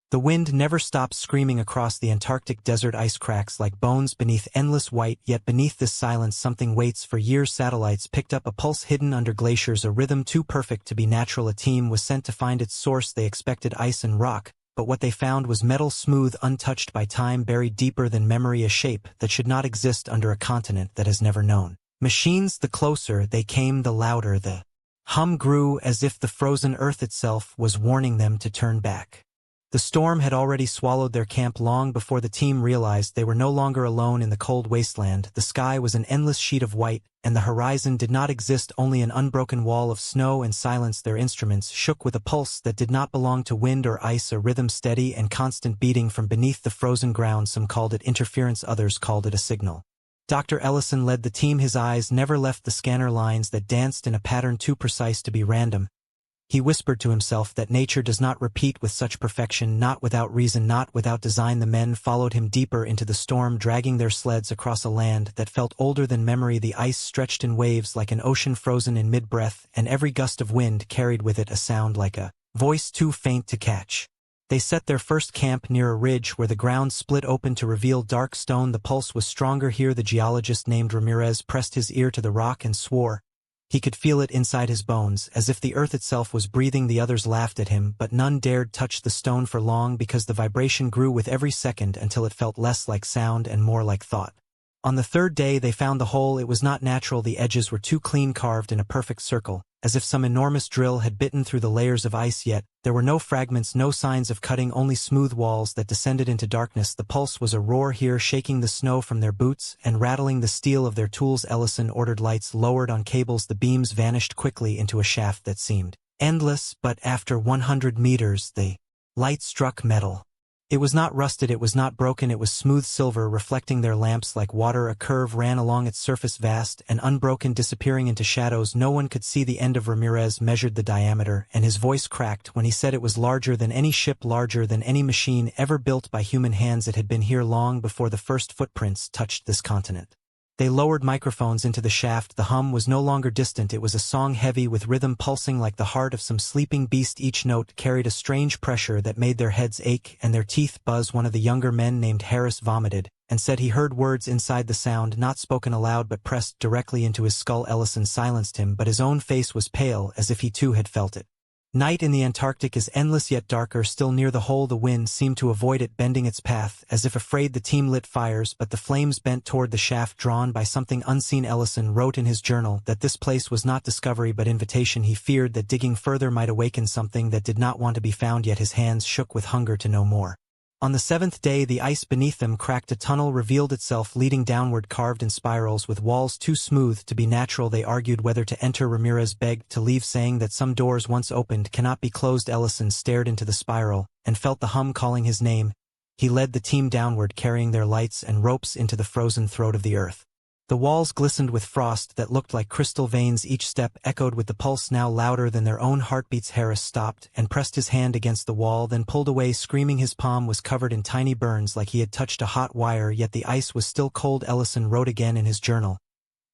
The wind never stopped screaming across the Antarctic desert. Ice cracks like bones beneath endless white, yet beneath this silence something waits for years. Satellites picked up a pulse hidden under glaciers, a rhythm too perfect to be natural. A team was sent to find its source. They expected ice and rock, but what they found was metal, smooth, untouched by time, buried deeper than memory, a shape that should not exist under a continent that has never known machines. The closer they came, the louder the hum grew, as if the frozen earth itself was warning them to turn back. The storm had already swallowed their camp long before the team realized they were no longer alone in the cold wasteland. The sky was an endless sheet of white, and the horizon did not exist, only an unbroken wall of snow and silence. Their instruments shook with a pulse that did not belong to wind or ice, a rhythm steady and constant beating from beneath the frozen ground. Some called it interference, others called it a signal. Dr. Ellison led the team. His eyes never left the scanner lines that danced in a pattern too precise to be random. He whispered to himself that nature does not repeat with such perfection, not without reason, not without design. The men followed him deeper into the storm, dragging their sleds across a land that felt older than memory. The ice stretched in waves like an ocean frozen in mid-breath, and every gust of wind carried with it a sound like a voice too faint to catch. They set their first camp near a ridge where the ground split open to reveal dark stone. The pulse was stronger here. The geologist named Ramirez pressed his ear to the rock and swore. He could feel it inside his bones, as if the earth itself was breathing. The others laughed at him, but none dared touch the stone for long, because the vibration grew with every second until it felt less like sound and more like thought. On the third day they found the hole. It was not natural. The edges were too clean, carved in a perfect circle, as if some enormous drill had bitten through the layers of ice. Yet there were no fragments, no signs of cutting, only smooth walls that descended into darkness. The pulse was a roar here, shaking the snow from their boots and rattling the steel of their tools. Ellison ordered lights lowered on cables. The beams vanished quickly into a shaft that seemed endless, but after 100 meters the light struck metal. It was not rusted, it was not broken, it was smooth silver, reflecting their lamps like water. A curve ran along its surface, vast and unbroken, disappearing into shadows. No one could see the end of. Ramirez measured the diameter, and his voice cracked when he said it was larger than any ship, larger than any machine ever built by human hands. It had been here long before the first footprints touched this continent. They lowered microphones into the shaft. The hum was no longer distant. It was a song, heavy with rhythm, pulsing like the heart of some sleeping beast. Each note carried a strange pressure that made their heads ache and their teeth buzz. One of the younger men, named Harris, vomited and said he heard words inside the sound, not spoken aloud but pressed directly into his skull. Ellison silenced him, but his own face was pale, as if he too had felt it. Night in the Antarctic is endless, yet darker still. Near the hole the wind seemed to avoid it, bending its path, as if afraid. The team lit fires, but the flames bent toward the shaft, drawn by something unseen. Ellison wrote in his journal that this place was not discovery but invitation. He feared that digging further might awaken something that did not want to be found, yet his hands shook with hunger to know more. On the seventh day the ice beneath them cracked. A tunnel revealed itself, leading downward, carved in spirals with walls too smooth to be natural. They argued whether to enter. Ramirez begged to leave, saying that some doors once opened cannot be closed. Ellison stared into the spiral and felt the hum calling his name. He led the team downward, carrying their lights and ropes into the frozen throat of the earth. The walls glistened with frost that looked like crystal veins. Each step echoed with the pulse now louder than their own heartbeats. Harris stopped and pressed his hand against the wall, then pulled away, screaming. His palm was covered in tiny burns like he had touched a hot wire, yet the ice was still cold. Ellison wrote again in his journal.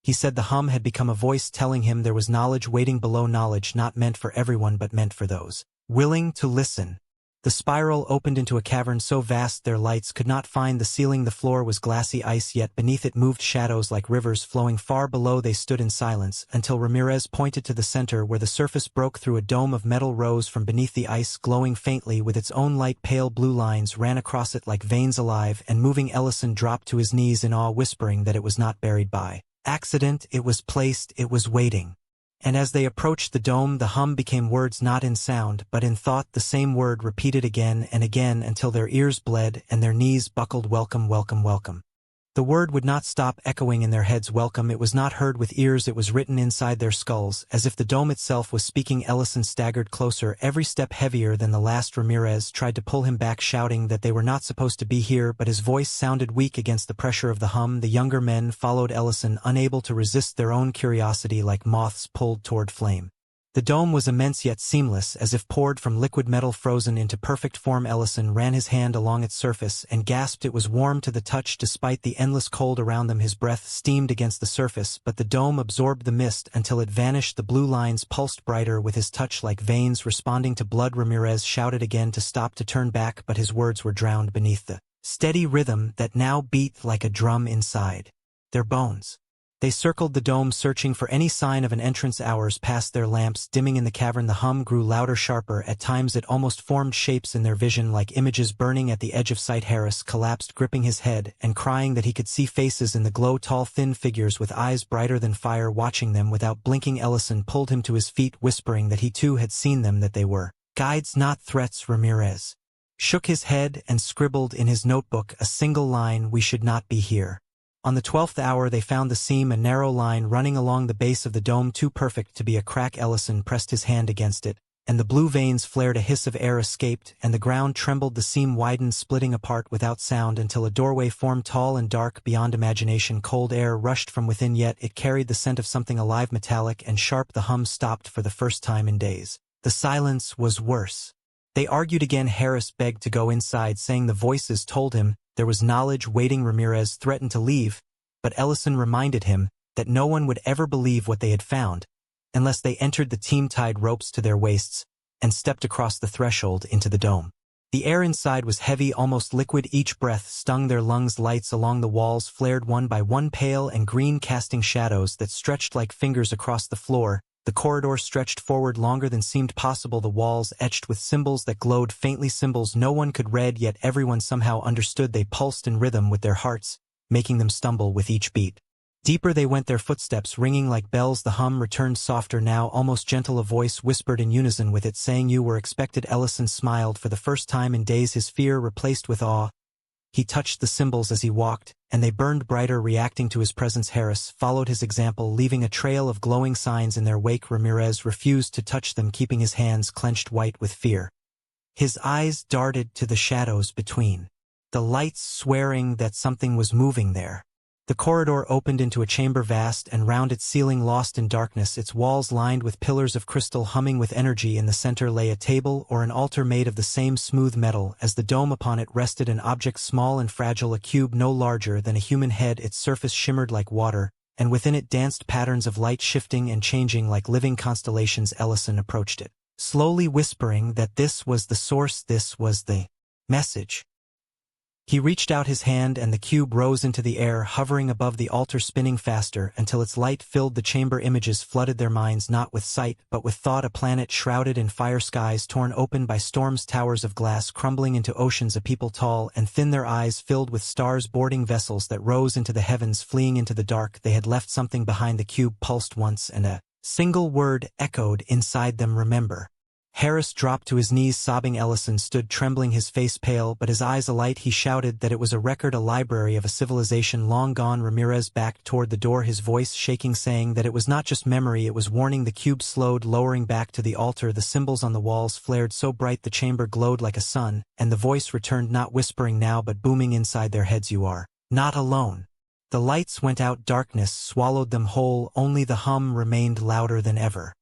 He said the hum had become a voice telling him there was knowledge waiting below, knowledge not meant for everyone but meant for those willing to listen. The spiral opened into a cavern so vast their lights could not find the ceiling. The floor was glassy ice, yet beneath it moved shadows like rivers flowing far below. They stood in silence until Ramirez pointed to the center, where the surface broke through. A dome of metal rose from beneath the ice, glowing faintly with its own light. Pale blue lines ran across it like veins, alive and moving. Ellison dropped to his knees in awe, whispering that it was not buried by accident, it was placed, it was waiting. And as they approached the dome, the hum became words, not in sound, but in thought, the same word repeated again and again until their ears bled and their knees buckled. Welcome, welcome, welcome. The word would not stop echoing in their heads. Welcome. It was not heard with ears, it was written inside their skulls, as if the dome itself was speaking. Ellison staggered closer, every step heavier than the last. Ramirez tried to pull him back, shouting that they were not supposed to be here, but his voice sounded weak against the pressure of the hum. The younger men followed Ellison, unable to resist their own curiosity, like moths pulled toward flame. The dome was immense yet seamless, as if poured from liquid metal frozen into perfect form. Ellison ran his hand along its surface and gasped. It was warm to the touch despite the endless cold around them. His breath steamed against the surface, but the dome absorbed the mist until it vanished. The blue lines pulsed brighter with his touch like veins responding to blood. Ramirez shouted again to stop, to turn back, but his words were drowned beneath the steady rhythm that now beat like a drum inside their bones. They circled the dome, searching for any sign of an entrance. Hours passed, their lamps dimming in the cavern. The hum grew louder, sharper. At times it almost formed shapes in their vision like images burning at the edge of sight. Harris collapsed, gripping his head and crying that he could see faces in the glow, tall, thin figures with eyes brighter than fire watching them without blinking. Ellison pulled him to his feet, whispering that he too had seen them, that they were guides, not threats. Ramirez shook his head and scribbled in his notebook a single line: "We should not be here." On the 12th hour they found the seam, a narrow line running along the base of the dome, too perfect to be a crack. Ellison pressed his hand against it, and the blue veins flared. A hiss of air escaped, and the ground trembled. The seam widened, splitting apart without sound until a doorway formed, tall and dark beyond imagination. Cold air rushed from within, yet it carried the scent of something alive, metallic and sharp. The hum stopped for the first time in days. The silence was worse. They argued again. Harris begged to go inside, saying the voices told him there was knowledge waiting. Ramirez threatened to leave, but Ellison reminded him that no one would ever believe what they had found unless they entered. The team tied ropes to their waists and stepped across the threshold into the dome. The air inside was heavy, almost liquid. Each breath stung their lungs. Lights along the walls flared one by one, pale and green, casting shadows that stretched like fingers across the floor. The corridor stretched forward longer than seemed possible, the walls etched with symbols that glowed faintly, symbols no one could read, yet everyone somehow understood. They pulsed in rhythm with their hearts, making them stumble with each beat. Deeper they went, their footsteps ringing like bells. The hum returned, softer now, almost gentle. A voice whispered in unison with it, saying, "You were expected." Ellison smiled for the first time in days, his fear replaced with awe. He touched the symbols as he walked, and they burned brighter, reacting to his presence. Harris followed his example, leaving a trail of glowing signs in their wake. Ramirez refused to touch them, keeping his hands clenched white with fear. His eyes darted to the shadows between the lights, swearing that something was moving there. The corridor opened into a chamber vast and round, its ceiling lost in darkness, its walls lined with pillars of crystal humming with energy. In the center lay a table or an altar made of the same smooth metal as the dome. Upon it rested an object small and fragile, a cube no larger than a human head. Its surface shimmered like water, and within it danced patterns of light, shifting and changing like living constellations. Ellison approached it, slowly whispering that this was the source, this was the message. He reached out his hand, and the cube rose into the air, hovering above the altar, spinning faster until its light filled the chamber. Images flooded their minds, not with sight, but with thought. A planet shrouded in fire, skies torn open by storms, towers of glass crumbling into oceans, a people tall and thin, their eyes filled with stars, boarding vessels that rose into the heavens, fleeing into the dark. They had left something behind. The cube pulsed once, and a single word echoed inside them: remember. Harris dropped to his knees, sobbing. Ellison stood trembling, his face pale, but his eyes alight. He shouted that it was a record, a library of a civilization long gone. Ramirez backed toward the door, his voice shaking, saying that it was not just memory, it was warning. The cube slowed, lowering back to the altar. The symbols on the walls flared so bright the chamber glowed like a sun, and the voice returned, not whispering now but booming inside their heads: "You are not alone." The lights went out, darkness swallowed them whole, only the hum remained louder than ever.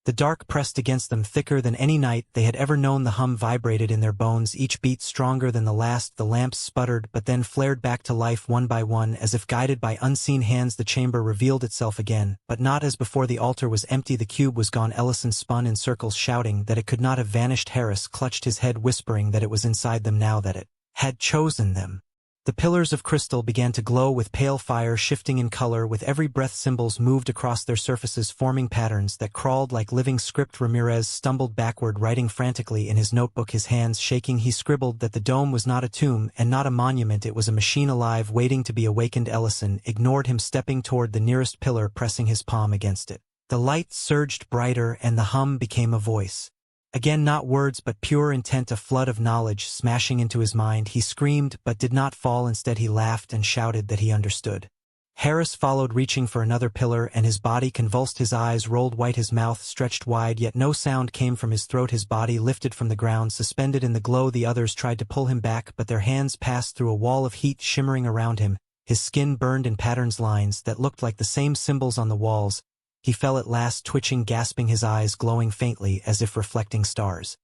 The dark pressed against them, thicker than any night they had ever known. The hum vibrated in their bones, each beat stronger than the last. The lamps sputtered, but then flared back to life one by one, as if guided by unseen hands. The chamber revealed itself again, but not as before. The altar was empty, the cube was gone. Ellison spun in circles, shouting that it could not have vanished. Harris clutched his head, whispering that it was inside them now, that it had chosen them. The pillars of crystal began to glow with pale fire, shifting in color with every breath. Symbols moved across their surfaces, forming patterns that crawled like living script. Ramirez stumbled backward, writing frantically in his notebook, his hands shaking. He scribbled that the dome was not a tomb and not a monument, it was a machine alive, waiting to be awakened. Ellison ignored him, stepping toward the nearest pillar, pressing his palm against it. The light surged brighter, and the hum became a voice. Again, not words but pure intent, a flood of knowledge smashing into his mind. He screamed, but did not fall. Instead he laughed and shouted that he understood. Harris followed, reaching for another pillar, and his body convulsed. His eyes rolled white, his mouth stretched wide, yet no sound came from his throat. His body lifted from the ground, suspended in the glow. The others tried to pull him back, but their hands passed through a wall of heat shimmering around him. His skin burned in patterns, lines that looked like the same symbols on the walls. He fell at last, twitching, gasping, his eyes glowing faintly as if reflecting stars.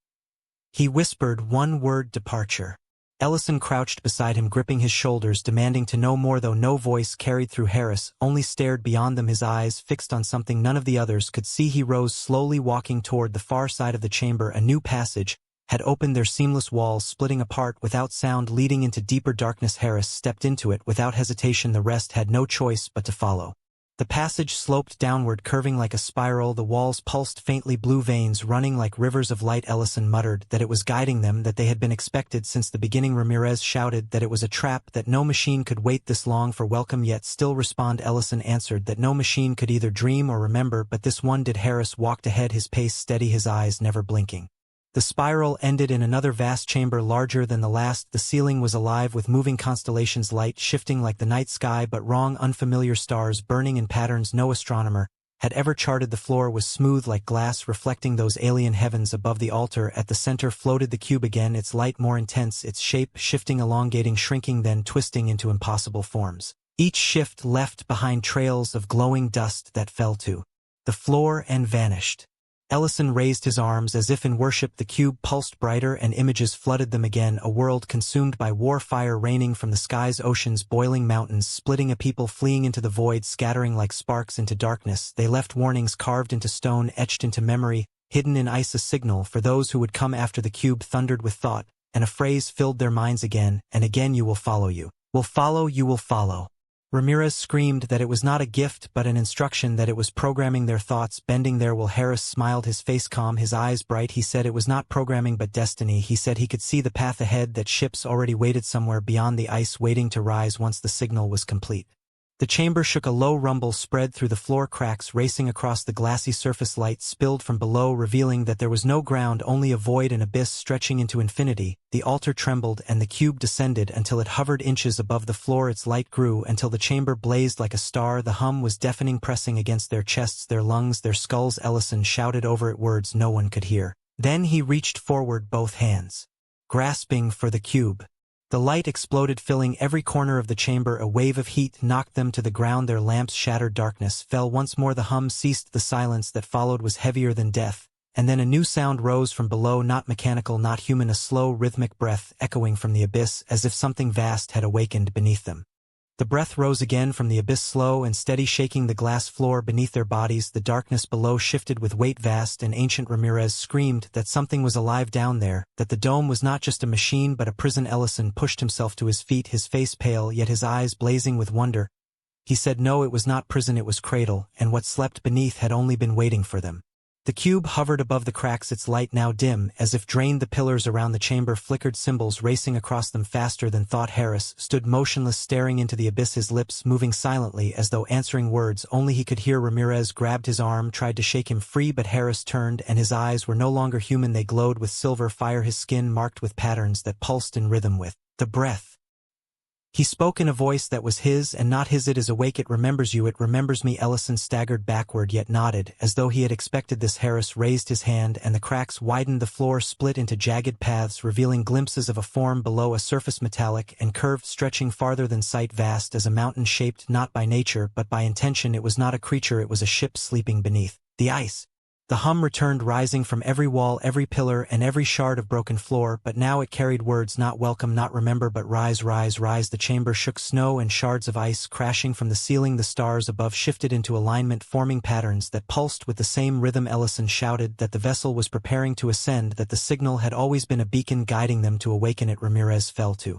He whispered one word: departure. Ellison crouched beside him, gripping his shoulders, demanding to know more, though no voice carried through. Harris only stared beyond them, his eyes fixed on something none of the others could see. He rose slowly, walking toward the far side of the chamber. A new passage had opened, their seamless walls splitting apart without sound, leading into deeper darkness. Harris stepped into it without hesitation. The rest had no choice but to follow. The passage sloped downward, curving like a spiral. The walls pulsed faintly, blue veins running like rivers of light. Ellison muttered that it was guiding them, that they had been expected since the beginning. Ramirez shouted that it was a trap, that no machine could wait this long for welcome yet still respond. Ellison answered that no machine could either dream or remember, but this one did. Harris walked ahead, his pace steady, his eyes never blinking. The spiral ended in another vast chamber, larger than the last. The ceiling was alive with moving constellations, light shifting like the night sky, but wrong, unfamiliar stars burning in patterns no astronomer had ever charted. The floor was smooth like glass, reflecting those alien heavens above. The altar at the center floated the cube again, its light more intense, its shape shifting, elongating, shrinking, then twisting into impossible forms. Each shift left behind trails of glowing dust that fell to the floor and vanished. Ellison raised his arms as if in worship. The cube pulsed brighter and images flooded them again. A world consumed by war, fire raining from the skies, oceans, boiling mountains, splitting, a people fleeing into the void, scattering like sparks into darkness. They left warnings carved into stone, etched into memory, hidden in ice, a signal for those who would come after. The cube thundered with thought, and a phrase filled their minds again and again: you will follow, you will follow, you will follow. Ramirez screamed that it was not a gift but an instruction, that it was programming their thoughts, bending their will. Harris smiled, his face calm, his eyes bright. He said it was not programming but destiny. He said he could see the path ahead, that ships already waited somewhere beyond the ice, waiting to rise once the signal was complete. The chamber shook, a low rumble spread through the floor, cracks racing across the glassy surface, light spilled from below, revealing that there was no ground, only a void, an abyss stretching into infinity. The altar trembled and the cube descended until it hovered inches above the floor. Its light grew until the chamber blazed like a star. The hum was deafening, pressing against their chests, their lungs, their skulls. Ellison shouted over it words no one could hear. Then he reached forward, both hands grasping for the cube. The light exploded, filling every corner of the chamber. A wave of heat knocked them to the ground, their lamps shattered. Darkness fell once more. The hum ceased. The silence that followed was heavier than death. And then a new sound rose from below, not mechanical, not human, a slow, rhythmic breath echoing from the abyss, as if something vast had awakened beneath them. The breath rose again from the abyss, slow and steady, shaking the glass floor beneath their bodies. The darkness below shifted with weight, vast and ancient. Ramirez screamed that something was alive down there, that the dome was not just a machine but a prison. Ellison pushed himself to his feet, his face pale, yet his eyes blazing with wonder. He said no, it was not prison, it was cradle, and what slept beneath had only been waiting for them. The cube hovered above the cracks, its light now dim, as if drained. The pillars around the chamber flickered, symbols racing across them faster than thought. Harris stood motionless, staring into the abyss, his lips moving silently as though answering words only he could hear. Ramirez grabbed his arm, tried to shake him free, but Harris turned, and his eyes were no longer human. They glowed with silver fire, his skin marked with patterns that pulsed in rhythm with the breath. He spoke in a voice that was his and not his. It is awake, it remembers you, it remembers me. Ellison staggered backward yet nodded, as though he had expected this. Harris raised his hand and the cracks widened, the floor split into jagged paths, revealing glimpses of a form below, a surface metallic and curved, stretching farther than sight, vast as a mountain, shaped not by nature but by intention. It was not a creature, it was a ship sleeping beneath the ice. The hum returned, rising from every wall, every pillar, and every shard of broken floor, but now it carried words not welcome, not remember, but rise, rise, rise. The chamber shook, snow and shards of ice crashing from the ceiling. The stars above shifted into alignment, forming patterns that pulsed with the same rhythm. Ellison shouted that the vessel was preparing to ascend, that the signal had always been a beacon guiding them to awaken it. Ramirez fell to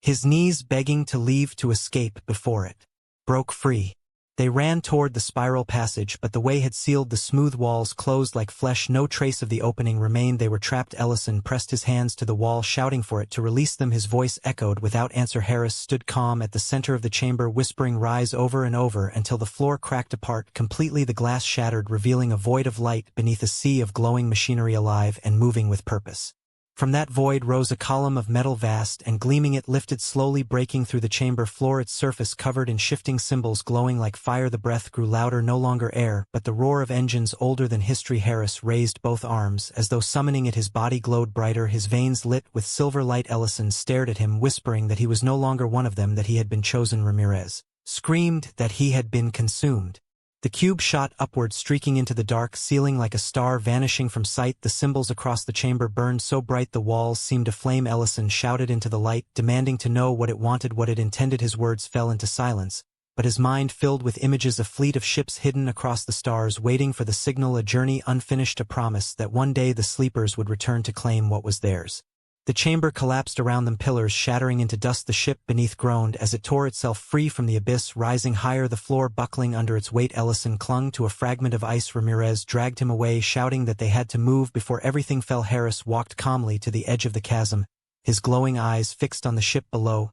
his knees, begging to leave, to escape before it broke free. They ran toward the spiral passage, but the way had sealed, the smooth walls closed like flesh, no trace of the opening remained. They were trapped. Ellison pressed his hands to the wall, shouting for it to release them. His voice echoed without answer. Harris stood calm at the center of the chamber, whispering rise over and over until the floor cracked apart completely. The glass shattered, revealing a void of light beneath a sea of glowing machinery, alive and moving with purpose. From that void rose a column of metal, vast and gleaming. It lifted slowly, breaking through the chamber floor, its surface covered in shifting symbols glowing like fire. The breath grew louder, no longer air, but the roar of engines older than history. Harris raised both arms, as though summoning it. His body glowed brighter, his veins lit with silver light. Ellison stared at him, whispering that he was no longer one of them, that he had been chosen. Ramirez screamed that he had been consumed. The cube shot upward, streaking into the dark ceiling like a star vanishing from sight. The symbols across the chamber burned so bright the walls seemed aflame. Ellison shouted into the light, demanding to know what it wanted, what it intended. His words fell into silence, but his mind filled with images, a fleet of ships hidden across the stars, waiting for the signal, a journey unfinished, a promise that one day the sleepers would return to claim what was theirs. The chamber collapsed around them, pillars shattering into dust. The ship beneath groaned as it tore itself free from the abyss, rising higher, the floor buckling under its weight. Ellison clung to a fragment of ice. Ramirez dragged him away, shouting that they had to move before everything fell. Harris walked calmly to the edge of the chasm, his glowing eyes fixed on the ship below.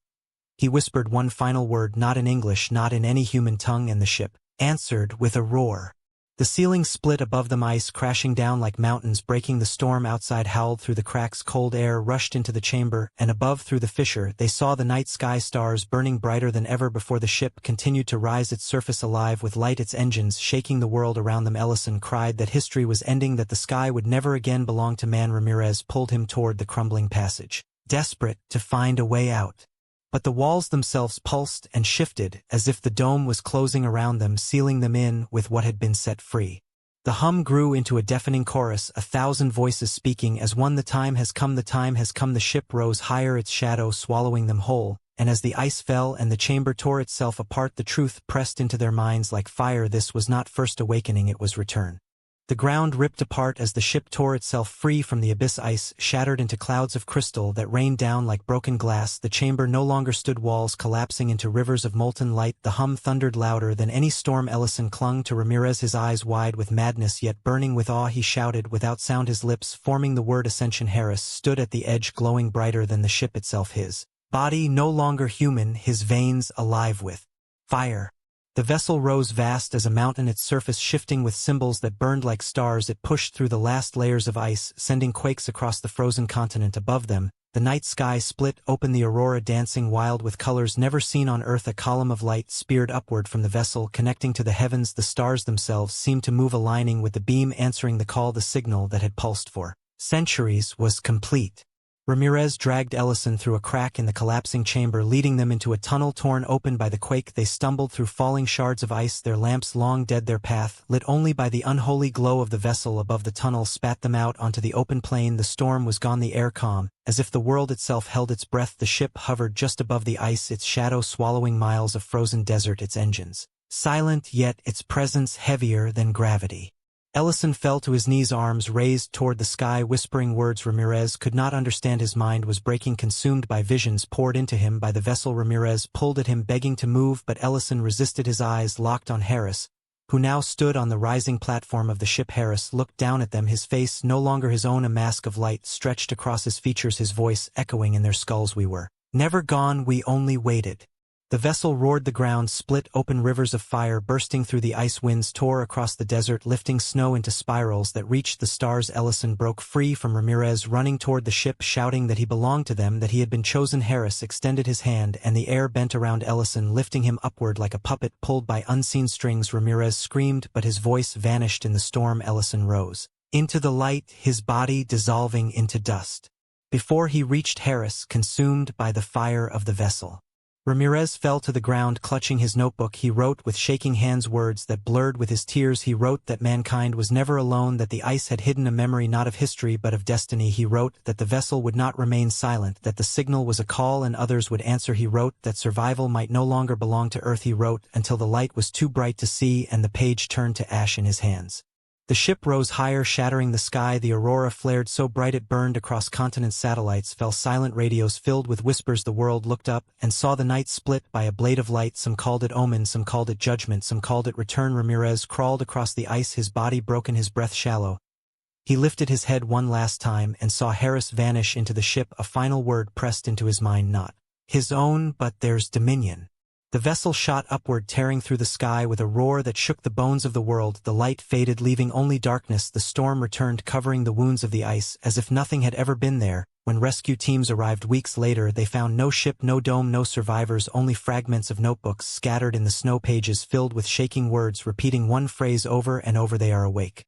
He whispered one final word, not in English, not in any human tongue, and the ship answered with a roar. The ceiling split above them, ice crashing down like mountains, breaking. The storm outside howled through the cracks, cold air rushed into the chamber, and above, through the fissure, they saw the night sky, stars burning brighter than ever before. The ship continued to rise, its surface alive with light, its engines shaking the world around them. Ellison cried that history was ending, that the sky would never again belong to man. Ramirez pulled him toward the crumbling passage, desperate to find a way out. But the walls themselves pulsed and shifted, as if the dome was closing around them, sealing them in with what had been set free. The hum grew into a deafening chorus, 1,000 voices speaking as one. The time has come, the time has come. The ship rose higher, its shadow swallowing them whole, and as the ice fell and the chamber tore itself apart, the truth pressed into their minds like fire. This was not first awakening, it was return. The ground ripped apart as the ship tore itself free from the abyss. Ice shattered into clouds of crystal that rained down like broken glass. The chamber no longer stood, walls collapsing into rivers of molten light. The hum thundered louder than any storm. Ellison clung to Ramirez, his eyes wide with madness yet burning with awe. He shouted without sound, his lips forming the word ascension. Harris stood at the edge, glowing brighter than the ship itself, his body no longer human, his veins alive with fire. The vessel rose vast as a mountain, its surface shifting with symbols that burned like stars. It pushed through the last layers of ice, sending quakes across the frozen continent. Above them, the night sky split open, the aurora dancing wild with colors never seen on Earth. A column of light speared upward from the vessel, connecting to the heavens. The stars themselves seemed to move, aligning with the beam, answering the call. The signal that had pulsed for centuries was complete. Ramirez dragged Ellison through a crack in the collapsing chamber, leading them into a tunnel torn open by the quake. They stumbled through falling shards of ice, their lamps long dead, their path, lit only by the unholy glow of the vessel above the tunnel, spat them out onto the open plain. The storm was gone, the air calm, as if the world itself held its breath. The ship hovered just above the ice, its shadow swallowing miles of frozen desert, its engines silent, yet its presence heavier than gravity. Ellison fell to his knees, arms raised toward the sky, whispering words Ramirez could not understand. His mind was breaking, consumed by visions poured into him by the vessel. Ramirez pulled at him, begging to move, but Ellison resisted, his eyes locked on Harris, who now stood on the rising platform of the ship. Harris looked down at them, his face no longer his own, a mask of light stretched across his features, his voice echoing in their skulls. We were never gone, we only waited. The vessel roared, the ground split open, rivers of fire bursting through the ice, winds tore across the desert, lifting snow into spirals that reached the stars. Ellison broke free from Ramirez, running toward the ship, shouting that he belonged to them, that he had been chosen. Harris extended his hand, and the air bent around Ellison, lifting him upward like a puppet pulled by unseen strings. Ramirez screamed, but his voice vanished in the storm. Ellison rose into the light, his body dissolving into dust before he reached Harris, consumed by the fire of the vessel. Ramirez fell to the ground, clutching his notebook. He wrote with shaking hands words that blurred with his tears. He wrote that mankind was never alone, that the ice had hidden a memory not of history but of destiny. He wrote that the vessel would not remain silent, that the signal was a call and others would answer. He wrote that survival might no longer belong to Earth. He wrote until the light was too bright to see and the page turned to ash in his hands. The ship rose higher, shattering the sky. The aurora flared so bright it burned across continents. Satellites fell silent, radios filled with whispers. The world looked up and saw the night split by a blade of light. Some called it omen, some called it judgment, some called it return. Ramirez crawled across the ice, his body broken, his breath shallow. He lifted his head one last time and saw Harris vanish into the ship, a final word pressed into his mind, not his own but theirs, dominion. The vessel shot upward, tearing through the sky with a roar that shook the bones of the world. The light faded, leaving only darkness. The storm returned, covering the wounds of the ice, as if nothing had ever been there. When rescue teams arrived weeks later, they found no ship, no dome, no survivors, only fragments of notebooks scattered in the snow, pages filled with shaking words repeating one phrase over and over: they are awake.